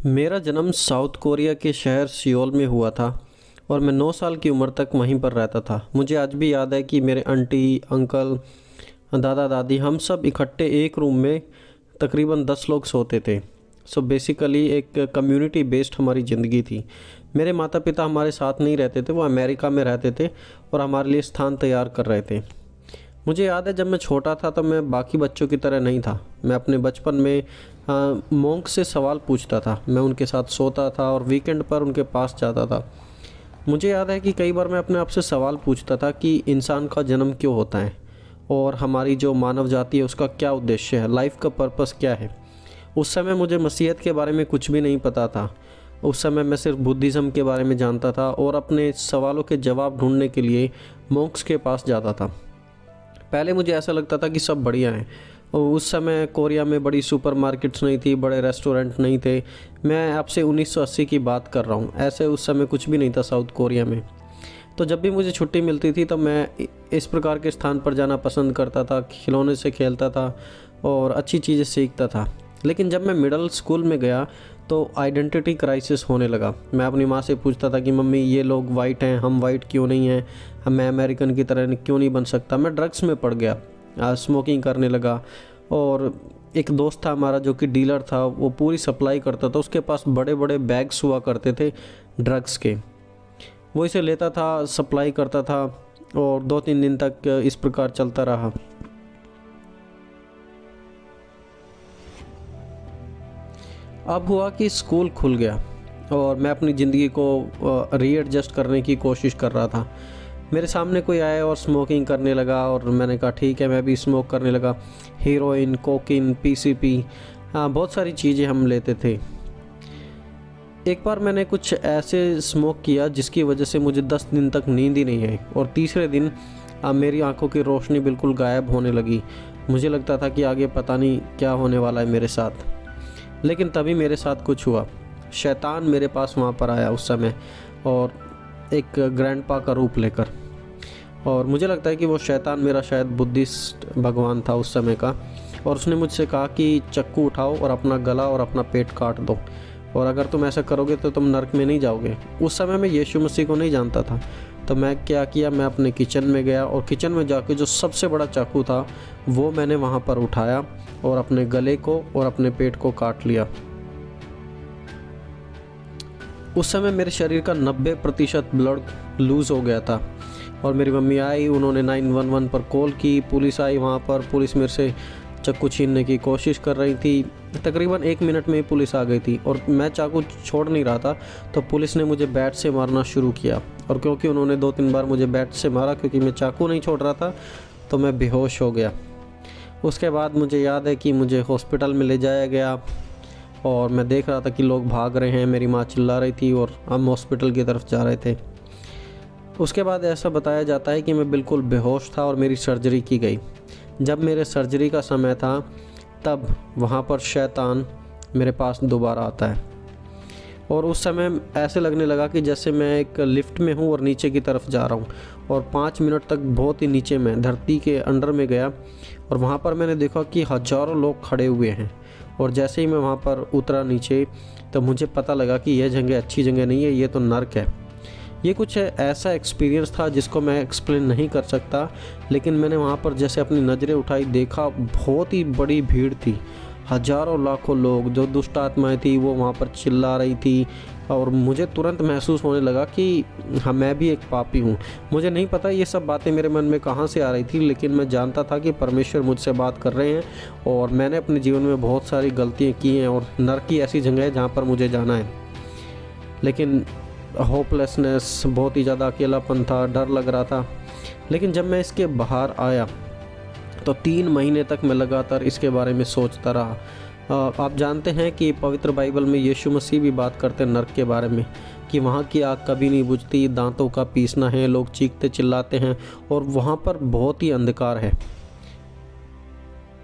मेरा जन्म south Korea के शहर सियोल में हुआ था और मैं 9 साल की उम्र तक वहीं पर रहता था। मुझे आज भी याद है कि मेरे आंटी, अंकल, दादा दादी हम सब इकट्ठे एक रूम में तकरीबन 10 लोग सोते थे। सो बेसिकली एक कम्युनिटी बेस्ड हमारी ज़िंदगी थी। मेरे माता पिता हमारे साथ नहीं रहते थे, वो अमेरिका में रहते थे और हमारे लिए स्थान तैयार कर रहे थे। मुझे याद है जब मैं छोटा था तो मैं बाकी बच्चों की तरह नहीं था। मैं अपने बचपन में मोंक से सवाल पूछता था, मैं उनके साथ सोता था और वीकेंड पर उनके पास जाता था। मुझे याद है कि कई बार मैं अपने आप से सवाल पूछता था कि इंसान का जन्म क्यों होता है और हमारी जो मानव जाति है उसका क्या उद्देश्य है, लाइफ का पर्पस क्या है। उस समय मुझे मसीहत के बारे में कुछ भी नहीं पता था। उस समय मैं सिर्फ बुद्धिज़्म के बारे में जानता था और अपने सवालों के जवाब ढूंढने के लिए मोंक्स के पास जाता था। पहले मुझे ऐसा लगता था कि सब बढ़िया है। और उस समय कोरिया में बड़ी सुपरमार्केट्स नहीं थी, बड़े रेस्टोरेंट नहीं थे। मैं आपसे 1980 की बात कर रहा हूँ। ऐसे उस समय कुछ भी नहीं था साउथ कोरिया में। तो जब भी मुझे छुट्टी मिलती थी तो मैं इस प्रकार के स्थान पर जाना पसंद करता था, खिलौने से खेलता था और अच्छी चीज़ें सीखता था। लेकिन जब मैं मिडिल स्कूल में गया तो आइडेंटिटी क्राइसिस होने लगा। मैं अपनी माँ से पूछता था कि मम्मी, ये लोग वाइट हैं, हम वाइट क्यों नहीं हैं, मैं अमेरिकन की तरह क्यों नहीं बन सकता। मैं ड्रग्स में पड़ गया, स्मोकिंग करने लगा। और एक दोस्त था हमारा जो कि डीलर था, वो पूरी सप्लाई करता था। उसके पास बड़े बड़े बैग्स हुआ करते थे ड्रग्स के। वो इसे लेता था, सप्लाई करता था और 2-3 दिन तक इस प्रकार चलता रहा। अब हुआ कि स्कूल खुल गया और मैं अपनी ज़िंदगी को रीएडजस्ट करने की कोशिश कर रहा था। मेरे सामने कोई आया और स्मोकिंग करने लगा और मैंने कहा ठीक है, मैं भी स्मोक करने लगा। हीरोइन, कोकीन, पीसीपी, बहुत सारी चीज़ें हम लेते थे। एक बार मैंने कुछ ऐसे स्मोक किया जिसकी वजह से मुझे 10 दिन तक नींद ही नहीं आई और तीसरे दिन मेरी आंखों की रोशनी बिल्कुल गायब होने लगी। मुझे लगता था कि आगे पता नहीं क्या होने वाला है मेरे साथ। लेकिन तभी मेरे साथ कुछ हुआ। शैतान मेरे पास वहाँ पर आया उस समय, और एक ग्रैंडपा का रूप लेकर। और मुझे लगता है कि वो शैतान मेरा शायद बुद्धिस्ट भगवान था उस समय का। और उसने मुझसे कहा कि चक्कू उठाओ और अपना गला और अपना पेट काट दो, और अगर तुम ऐसा करोगे तो तुम नर्क में नहीं जाओगे। उस समय मैं यीशु मसीह को नहीं जानता था। तो मैं क्या किया, मैं अपने किचन में गया और किचन में जाके जो सबसे बड़ा चाकू था वो मैंने वहाँ पर उठाया और अपने गले को और अपने पेट को काट लिया। उस समय मेरे शरीर का 90% ब्लड लूज़ हो गया था और मेरी मम्मी आई, उन्होंने 911 पर कॉल की। पुलिस आई वहाँ पर। पुलिस मेरे से चाकू छीनने की कोशिश कर रही थी। तकरीबन 1 मिनट में ही पुलिस आ गई थी और मैं चाकू छोड़ नहीं रहा था। तो पुलिस ने मुझे बैट से मारना शुरू किया और क्योंकि उन्होंने 2-3 बार मुझे बैट से मारा, क्योंकि मैं चाकू नहीं छोड़ रहा था, तो मैं बेहोश हो गया। उसके बाद मुझे याद है कि मुझे हॉस्पिटल में ले जाया गया और मैं देख रहा था कि लोग भाग रहे हैं। मेरी माँ चिल्ला रही थी और हम हॉस्पिटल की तरफ जा रहे थे। उसके बाद ऐसा बताया जाता है कि मैं बिल्कुल बेहोश था और मेरी सर्जरी की गई। जब मेरे सर्जरी का समय था तब वहाँ पर शैतान मेरे पास दोबारा आता है और उस समय ऐसे लगने लगा कि जैसे मैं एक लिफ्ट में हूँ और नीचे की तरफ जा रहा हूँ। और 5 मिनट तक बहुत ही नीचे में धरती के अंडर में गया और वहाँ पर मैंने देखा कि हज़ारों लोग खड़े हुए हैं। और जैसे ही मैं वहाँ पर उतरा नीचे तो मुझे पता लगा कि यह जगह अच्छी जगह नहीं है, ये तो नर्क है। ये कुछ ऐसा एक्सपीरियंस था जिसको मैं एक्सप्लेन नहीं कर सकता। लेकिन मैंने वहाँ पर जैसे अपनी नज़रें उठाई, देखा बहुत ही बड़ी भीड़ थी। हज़ारों लाखों लोग, जो दुष्ट आत्माएँ थी वो वहाँ पर चिल्ला रही थी और मुझे तुरंत महसूस होने लगा कि हाँ, मैं भी एक पापी हूँ। मुझे नहीं पता ये सब बातें मेरे मन में कहाँ से आ रही थी, लेकिन मैं जानता था कि परमेश्वर मुझसे बात कर रहे हैं और मैंने अपने जीवन में बहुत सारी गलतियाँ की हैं और नर्क की ऐसी जगह है जहाँ पर मुझे जाना है। लेकिन होपलेसनेस, बहुत ही ज़्यादा अकेलापन था, डर लग रहा था। लेकिन जब मैं इसके बाहर आया तो 3 महीने तक मैं लगातार इसके बारे में सोचता रहा। आप जानते हैं कि पवित्र बाइबल में यीशु मसीह भी बात करते हैं नर्क के बारे में, कि वहाँ की आग कभी नहीं बुझती, दांतों का पीसना है, लोग चीखते चिल्लाते हैं और वहाँ पर बहुत ही अंधकार है।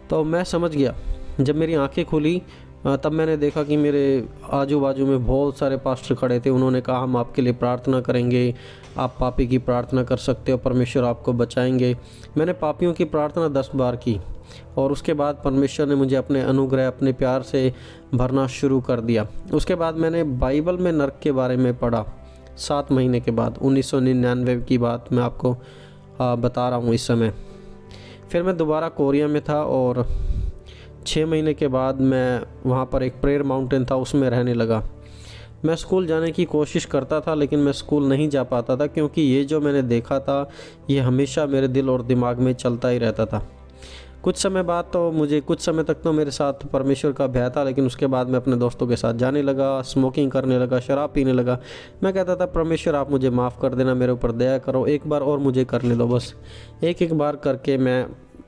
तो मैं समझ गया। जब मेरी आंखें खुली तब मैंने देखा कि मेरे आजू बाजू में बहुत सारे पास्टर खड़े थे। उन्होंने कहा, हम आपके लिए प्रार्थना करेंगे, आप पापी की प्रार्थना कर सकते हो, परमेश्वर आपको बचाएंगे। मैंने पापियों की प्रार्थना 10 बार की और उसके बाद परमेश्वर ने मुझे अपने अनुग्रह, अपने प्यार से भरना शुरू कर दिया। उसके बाद मैंने बाइबल में नर्क के बारे में पढ़ा 7 महीने के बाद। 1999 की बात मैं आपको बता रहा हूँ इस समय। फिर मैं दोबारा कोरिया में था और 6 महीने के बाद मैं वहाँ पर एक प्रेयर माउंटेन था, उसमें रहने लगा। मैं स्कूल जाने की कोशिश करता था लेकिन मैं स्कूल नहीं जा पाता था, क्योंकि ये जो मैंने देखा था ये हमेशा मेरे दिल और दिमाग में चलता ही रहता था। कुछ समय तक तो मेरे साथ परमेश्वर का भय था, लेकिन उसके बाद मैं अपने दोस्तों के साथ जाने लगा, स्मोकिंग करने लगा, शराब पीने लगा। मैं कहता था परमेश्वर आप मुझे माफ़ कर देना, मेरे ऊपर दया करो, एक बार और मुझे करने दो बस। एक बार करके मैं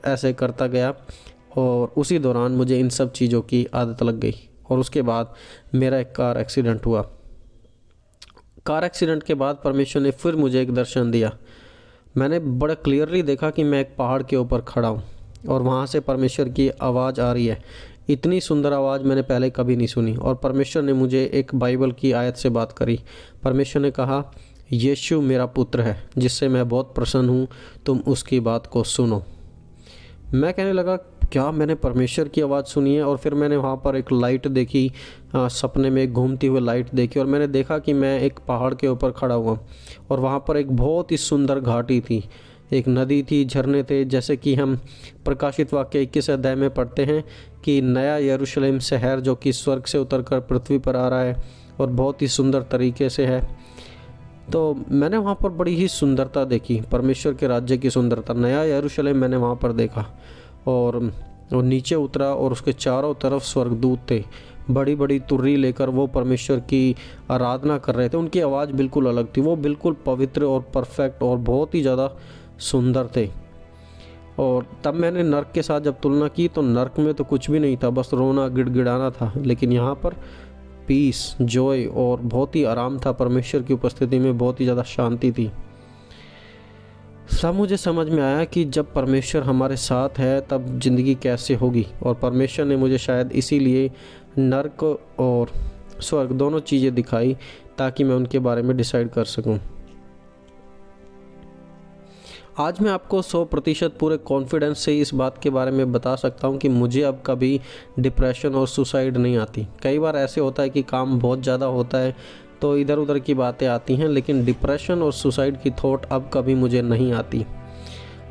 ऐसे करता गया और उसी दौरान मुझे इन सब चीज़ों की आदत लग गई। और उसके बाद मेरा एक कार एक्सीडेंट हुआ। कार एक्सीडेंट के बाद परमेश्वर ने फिर मुझे एक दर्शन दिया। मैंने बड़ा क्लियरली देखा कि मैं एक पहाड़ के ऊपर खड़ा हूँ और वहाँ से परमेश्वर की आवाज़ आ रही है। इतनी सुंदर आवाज़ मैंने पहले कभी नहीं सुनी। और परमेश्वर ने मुझे एक बाइबल की आयत से बात करी। परमेश्वर ने कहा, यीशु मेरा पुत्र है जिससे मैं बहुत प्रसन्न हूँ, तुम उसकी बात को सुनो। मैं कहने लगा क्या मैंने परमेश्वर की आवाज़ सुनी है? और फिर मैंने वहाँ पर एक लाइट देखी, सपने में एक घूमती हुई लाइट देखी, और मैंने देखा कि मैं एक पहाड़ के ऊपर खड़ा हुआ और वहाँ पर एक बहुत ही सुंदर घाटी थी, एक नदी थी, झरने थे, जैसे कि हम प्रकाशित वाक्य 21 अध्याय में पढ़ते हैं कि नया यरूशलेम शहर जो कि स्वर्ग से उतरकर पृथ्वी पर आ रहा है और बहुत ही सुंदर तरीके से है। तो मैंने वहाँ पर बड़ी ही सुंदरता देखी, परमेश्वर के राज्य की सुंदरता। नया यरूशलेम मैंने वहाँ पर देखा और नीचे उतरा और उसके चारों तरफ स्वर्गदूत थे, बड़ी बड़ी तुर्री लेकर वो परमेश्वर की आराधना कर रहे थे। उनकी आवाज़ बिल्कुल अलग थी, वो बिल्कुल पवित्र और परफेक्ट और बहुत ही ज़्यादा सुंदर थे। और तब मैंने नर्क के साथ जब तुलना की तो नर्क में तो कुछ भी नहीं था, बस रोना गिड़गिड़ाना था, लेकिन यहाँ पर पीस, जॉय और बहुत ही आराम था। परमेश्वर की उपस्थिति में बहुत ही ज़्यादा शांति थी। सब मुझे समझ में आया कि जब परमेश्वर हमारे साथ है तब ज़िंदगी कैसे होगी। और परमेश्वर ने मुझे शायद इसीलिए नर्क और स्वर्ग दोनों चीज़ें दिखाई ताकि मैं उनके बारे में डिसाइड कर सकूं। आज मैं आपको 100% पूरे कॉन्फिडेंस से इस बात के बारे में बता सकता हूं कि मुझे अब कभी डिप्रेशन और सुसाइड नहीं आती। कई बार ऐसे होता है कि काम बहुत ज़्यादा होता है तो इधर उधर की बातें आती हैं, लेकिन डिप्रेशन और सुसाइड की थॉट अब कभी मुझे नहीं आती।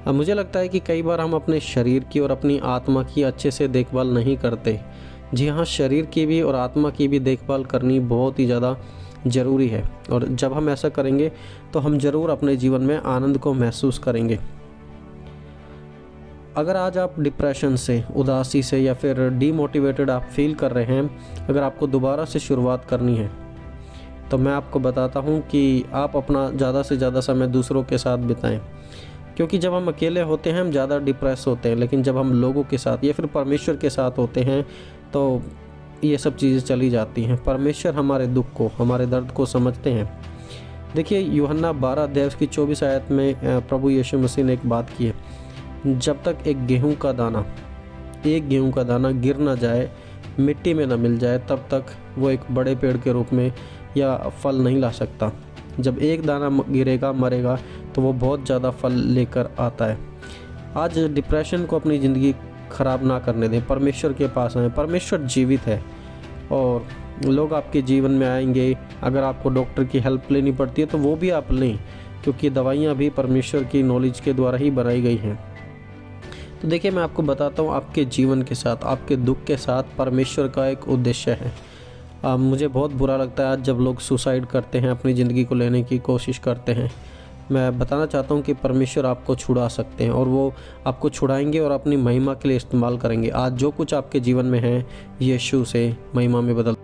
अब मुझे लगता है कि कई बार हम अपने शरीर की और अपनी आत्मा की अच्छे से देखभाल नहीं करते। जी हाँ, शरीर की भी और आत्मा की भी देखभाल करनी बहुत ही ज़्यादा ज़रूरी है, और जब हम ऐसा करेंगे तो हम ज़रूर अपने जीवन में आनंद को महसूस करेंगे। अगर आज आप डिप्रेशन से, उदासी से या फिर डीमोटिवेटेड आप फील कर रहे हैं, अगर आपको दोबारा से शुरुआत करनी है तो मैं आपको बताता हूँ कि आप अपना ज़्यादा से ज़्यादा समय दूसरों के साथ बिताएं, क्योंकि जब हम अकेले होते हैं हम ज़्यादा डिप्रेस होते हैं, लेकिन जब हम लोगों के साथ या फिर परमेश्वर के साथ होते हैं तो ये सब चीज़ें चली जाती हैं। परमेश्वर हमारे दुख को, हमारे दर्द को समझते हैं। देखिए यूहन्ना 12 अध्याय की 24 आयत में प्रभु यीशु मसीह ने एक बात की है, जब तक एक गेहूं का दाना गिर ना जाए, मिट्टी में ना मिल जाए, तब तक वो एक बड़े पेड़ के रूप में या फल नहीं ला सकता। जब एक दाना गिरेगा, मरेगा, तो वो बहुत ज़्यादा फल लेकर आता है। आज डिप्रेशन को अपनी ज़िंदगी ख़राब ना करने दें, परमेश्वर के पास आएँ। परमेश्वर जीवित है और लोग आपके जीवन में आएंगे। अगर आपको डॉक्टर की हेल्प लेनी पड़ती है तो वो भी आप लें, क्योंकि दवाइयाँ भी परमेश्वर की नॉलेज के द्वारा ही बनाई गई हैं। तो देखिए मैं आपको बताता हूँ, आपके जीवन के साथ, आपके दुख के साथ परमेश्वर का एक उद्देश्य है। मुझे बहुत बुरा लगता है आज जब लोग सुसाइड करते हैं, अपनी ज़िंदगी को लेने की कोशिश करते हैं। मैं बताना चाहता हूँ कि परमेश्वर आपको छुड़ा सकते हैं और वो आपको छुड़ाएंगे और अपनी महिमा के लिए इस्तेमाल करेंगे। आज जो कुछ आपके जीवन में है, यीशु से महिमा में बदल